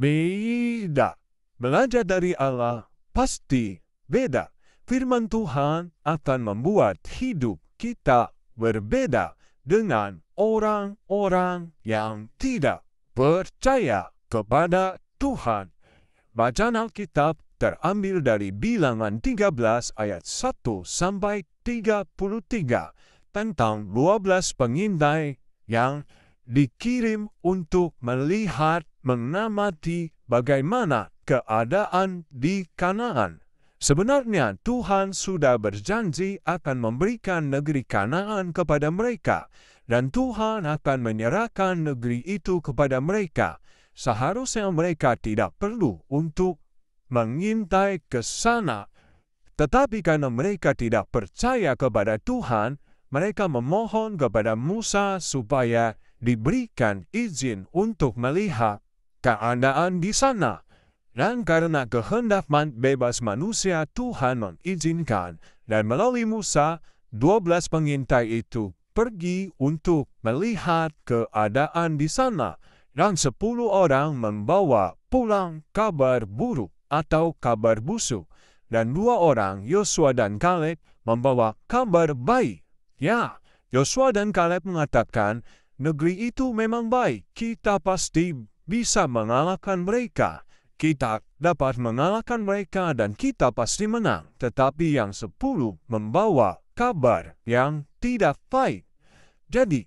Beda. Belajar dari Allah pasti beda. Firman Tuhan akan membuat hidup kita berbeda dengan orang-orang yang tidak percaya kepada Tuhan. Bacaan Alkitab terambil dari Bilangan 13 ayat 1 sampai 33 tentang 12 pengintai yang dikirim untuk melihat mengamati bagaimana keadaan di Kanaan. Sebenarnya Tuhan sudah berjanji akan memberikan negeri Kanaan kepada mereka, dan Tuhan akan menyerahkan negeri itu kepada mereka. Seharusnya mereka tidak perlu untuk mengintai ke sana. Tetapi karena mereka tidak percaya kepada Tuhan, mereka memohon kepada Musa supaya diberikan izin untuk melihat keadaan di sana. Dan karena kehendak bebas manusia, Tuhan mengizinkan, dan melalui Musa, 12 pengintai itu pergi untuk melihat keadaan di sana. Dan 10 orang membawa pulang kabar buruk atau kabar busuk. Dan 2 orang, Yosua dan Kaleb, membawa kabar baik. Ya, Yosua dan Kaleb mengatakan, negeri itu memang baik, kita pasti bisa mengalahkan mereka. Kita dapat mengalahkan mereka dan kita pasti menang. Tetapi yang 10 membawa kabar yang tidak baik. Jadi,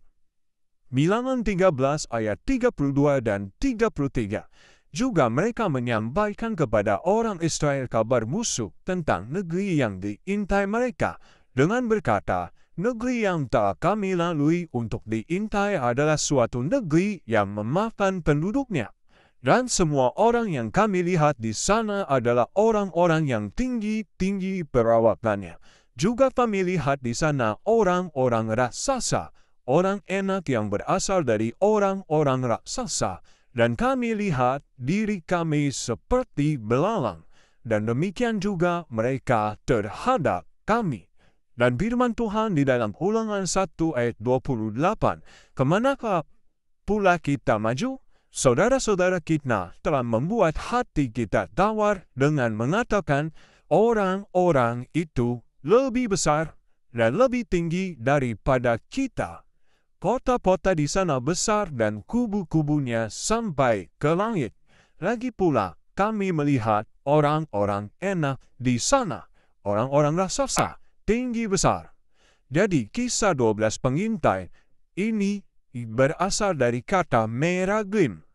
Bilangan 13 ayat 32 dan 33. Juga mereka menyampaikan kepada orang Israel kabar busuk tentang negeri yang diintai mereka, dengan berkata, negeri yang telah kami lalui untuk diintai adalah suatu negeri yang memakan penduduknya. Dan semua orang yang kami lihat di sana adalah orang-orang yang tinggi-tinggi perawakannya. Juga kami lihat di sana orang-orang raksasa, orang enak yang berasal dari orang-orang raksasa. Dan kami lihat diri kami seperti belalang. Dan demikian juga mereka terhadap kami. Dan firman Tuhan di dalam Ulangan 1 ayat 28. Kemanakah pula kita maju? Saudara-saudara kita telah membuat hati kita tawar dengan mengatakan orang-orang itu lebih besar dan lebih tinggi daripada kita. Kota-kota di sana besar dan kubu-kubunya sampai ke langit. Lagi pula kami melihat orang-orang enak di sana, orang-orang raksasa, tinggi besar. Jadi kisah 12 pengintai ini berasal dari kata meraglim.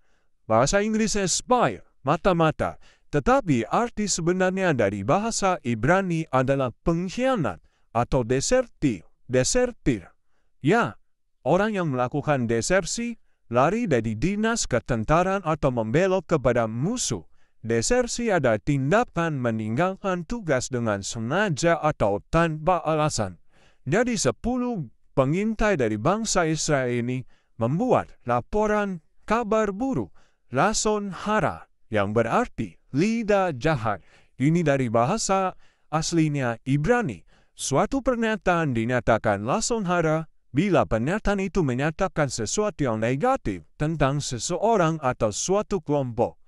Bahasa Inggrisnya spy, mata-mata. Tetapi arti sebenarnya dari bahasa Ibrani adalah pengkhianat atau desertir. Ya, orang yang melakukan desersi, lari dari dinas ketentaraan atau membelok kepada musuh. Desersi adalah tindakan meninggalkan tugas dengan sengaja atau tanpa alasan. Jadi 10 pengintai dari bangsa Israel ini membuat laporan kabar buruk, lason hara, yang berarti lidah jahat. Ini dari bahasa aslinya Ibrani. Suatu pernyataan dinyatakan lason hara bila pernyataan itu menyatakan sesuatu yang negatif tentang seseorang atau suatu kelompok.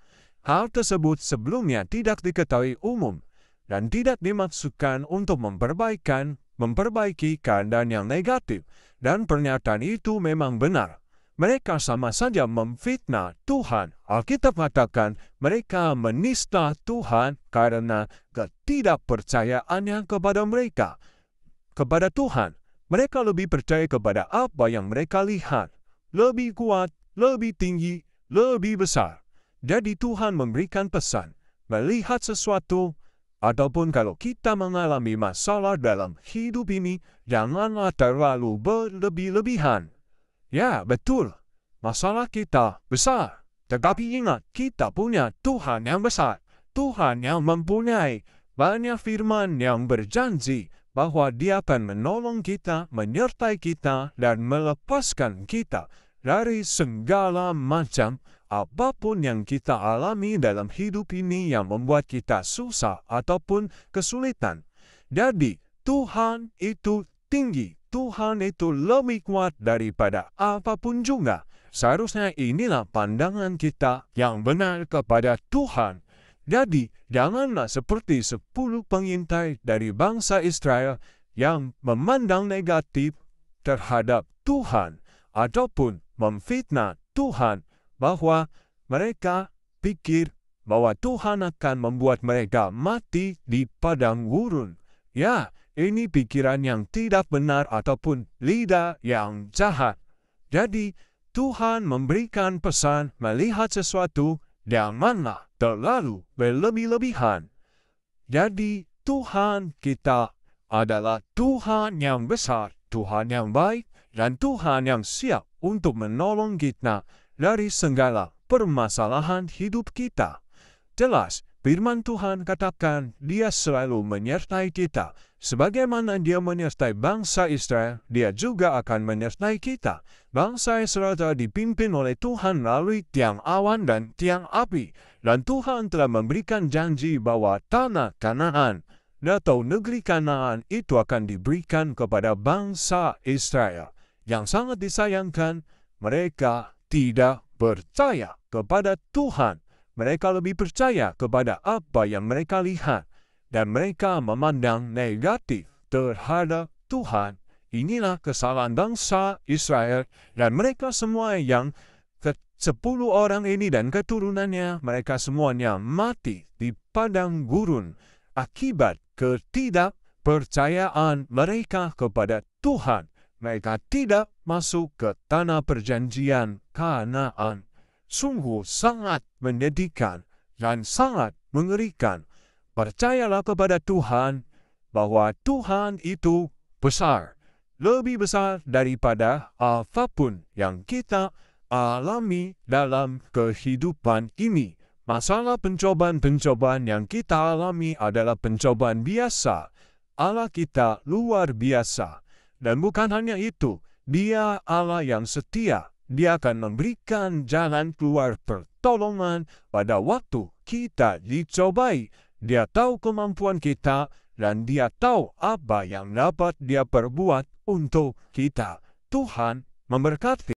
Hal tersebut sebelumnya tidak diketahui umum dan tidak dimaksudkan untuk memperbaiki keadaan yang negatif, dan pernyataan itu memang benar. Mereka sama saja memfitnah Tuhan. Alkitab katakan mereka menista Tuhan karena ketidakpercayaannya kepada mereka. Kepada Tuhan, mereka lebih percaya kepada apa yang mereka lihat. Lebih kuat, lebih tinggi, lebih besar. Jadi Tuhan memberikan pesan, melihat sesuatu, ataupun kalau kita mengalami masalah dalam hidup ini, janganlah terlalu berlebih-lebihan. Ya, betul. Masalah kita besar. Tetapi ingat, kita punya Tuhan yang besar. Tuhan yang mempunyai banyak firman yang berjanji bahwa Dia akan menolong kita, menyertai kita, dan melepaskan kita dari segala macam apapun yang kita alami dalam hidup ini yang membuat kita susah ataupun kesulitan. Jadi, Tuhan itu tinggi. Tuhan itu lebih kuat daripada apapun juga. seharusnya inilah pandangan kita yang benar kepada Tuhan. Jadi, janganlah seperti 10 pengintai dari bangsa Israel yang memandang negatif terhadap Tuhan ataupun memfitnah Tuhan bahwa mereka pikir bahwa Tuhan akan membuat mereka mati di padang gurun. Ya, ini pikiran yang tidak benar ataupun lidah yang jahat. Jadi, Tuhan memberikan pesan melihat sesuatu janganlah terlalu berlebih-lebihan. Jadi, Tuhan kita adalah Tuhan yang besar, Tuhan yang baik, dan Tuhan yang siap untuk menolong kita dari segala permasalahan hidup kita. Jelas, firman Tuhan katakan Dia selalu menyertai kita. Sebagaimana Dia menyertai bangsa Israel, Dia juga akan menyertai kita. Bangsa Israel telah dipimpin oleh Tuhan melalui tiang awan dan tiang api. Dan Tuhan telah memberikan janji bahwa tanah Kanaan atau negeri Kanaan itu akan diberikan kepada bangsa Israel. Yang sangat disayangkan, mereka tidak percaya kepada Tuhan. Mereka lebih percaya kepada apa yang mereka lihat. Dan mereka memandang negatif terhadap Tuhan. Inilah kesalahan bangsa Israel. Dan mereka semua yang 10 orang ini dan keturunannya, mereka semuanya mati di padang gurun. Akibat ketidakpercayaan mereka kepada Tuhan. Mereka tidak masuk ke tanah perjanjian Kanaan. Sungguh sangat menyedihkan dan sangat mengerikan. Percayalah kepada Tuhan bahwa Tuhan itu besar, lebih besar daripada apapun yang kita alami dalam kehidupan ini. Masalah pencobaan-pencobaan yang kita alami adalah pencobaan biasa. Allah kita luar biasa. Dan bukan hanya itu, Dia Allah yang setia. Dia akan memberikan jalan keluar pertolongan pada waktu kita dicobai. Dia tahu kemampuan kita dan Dia tahu apa yang dapat Dia perbuat untuk kita. Tuhan memberkati.